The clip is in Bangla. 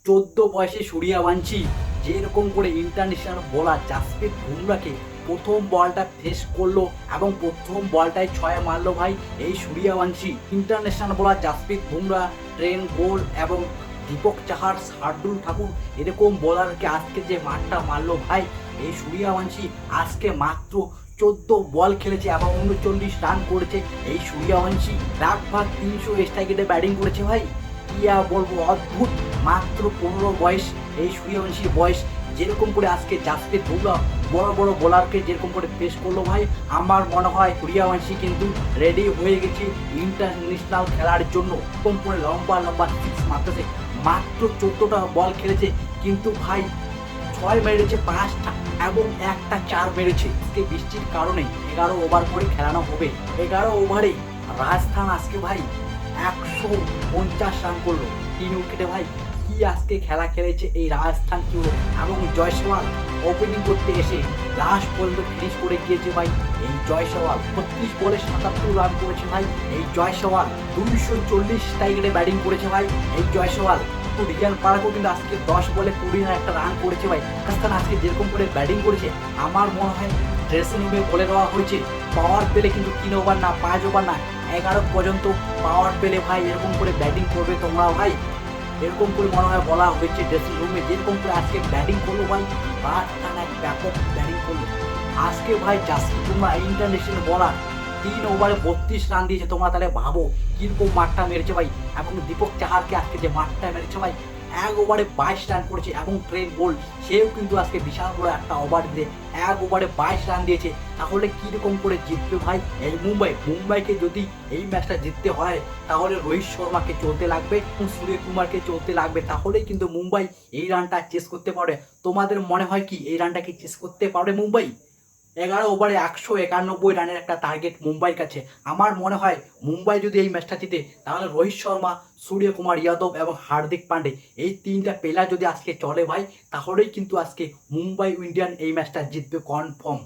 14 বয়সে সূর্যবংশী যেরকম করে ইন্টারন্যাশনাল বোলার জাসপ্রীত বুমরাকে প্রথম বলটা ফেস করলো এবং প্রথম বলটাই 6 মারলো ভাই এই Suryavanshi. International bowler Jasprit Bumrah, Trent Boult এবং দীপক চাহার, শার্দুল ঠাকুর এরকম বোলারকে আজকে যে মারটা মারলো ভাই এই সূর্যবংশী। আজকে মাত্র 14 বল খেলেছে এবং 39 রান করেছে এই সূর্যবংশী। লাগভাগ 300 স্ট্রাইক ব্যাটিং করেছে ভাই। কি আর বলবো, অদ্ভুত। মাত্র 15 বয়স এই সূর্যবংশীর বয়স। যেরকম করে আজকে জাসপ্রীত বুমরা বড় বড় বোলারকে যেরকম করে পেশ করলো ভাই, আমার মনে হয় সূর্যবংশী কিন্তু রেডি হয়ে গেছে ইন্টারন্যাশনাল খেলার জন্য। এরকম করে লম্বা লম্বা সিক্স মারতেছে। মাত্র 14টা বল খেলেছে কিন্তু ভাই 6 মেরেছে 5টা এবং একটা 4 মেরেছে। আজকে বৃষ্টির কারণে 11 ওভার করে খেলানো হবে। 11 ওভারে রাজস্থান আজকে ভাই 150 রান করলো 3 উইকেটে ভাই। কি আজকে খেলা খেলেছে এই রাজস্থান কি এবং জয়সওয়াল ওপেনিং করতে এসে লাস্ট পর্যন্ত ফিনিশ করে গিয়েছে ভাই এই জয়সওয়াল। 32 বলে 77 রান করেছে ভাই এই জয়সওয়াল। 240 স্ট্রাইকে ব্যাটিং করেছে ভাই এই জয়সওয়াল। রিয়ান পারাকও কিন্তু আজকে 10 বলে 20 একটা রান করেছে ভাই। রাজস্থান আজকে যেরকম করে ব্যাটিং করেছে আমার মনে হয় ড্রেসিং রুমে বলে দেওয়া হয়েছে পাওয়ার পেলে কিন্তু 3 ওভার না 5 ওভার না 11 পর্যন্ত পাওয়ার পেলে ভাই এরকম করে ব্যাটিং করবে তোমরা ভাই। এরকম করে মনে হয় বলা হয়েছে ড্রেসিং রুমে। যেরকম করে আজকে ব্যাটিং করলো ভাই, রাজস্থান এক ব্যাপক ব্যাটিং করলো আজকে ভাই। জাসপ্রীত বুমরা ইন্টারন্যাশনাল বলার 3 ওভারে 32 রান দিয়েছে। তোমরা তাহলে ভাবো কিরকম মাঠটা মেরেছে ভাই। এবং দীপক চাহারকে আজকে যে মাঠটা মেরেছে ভাই, 1 ওভারে 22 রান করেছে। এবং ট্রেন্ট বোল্ট সেও কিন্তু আজকে বিশাল বড় একটা ওভার দিয়ে 1 ওভারে 22 রান দিয়েছে। তাহলে কিরকম করে জিতবে ভাই এই মুম্বাইকে যদি এই ম্যাচটা জিততে হয় তাহলে রোহিত শর্মাকে চলতে লাগবে এবং সূর্যকুমারকে চলতে লাগবে। তাহলেই কিন্তু মুম্বাই এই রানটা চেস করতে পারে। তোমাদের মনে হয় কি এই রানটা কি চেস করতে পারবে মুম্বাই? 11 ওভারে 191 রানের একটা টার্গেট মুম্বাইয়ের কাছে। আমার মনে হয় মুম্বাই যদি এই ম্যাচটা জিতে তাহলে রোহিত শর্মা, সূর্যকুমার যাদব এবং হার্দিক পান্ডে এই 3টা প্লেয়ার যদি আজকে চলে ভাই তাহলেই কিন্তু আজকে মুম্বাই ইন্ডিয়ান এই ম্যাচটা জিতবে কনফার্ম।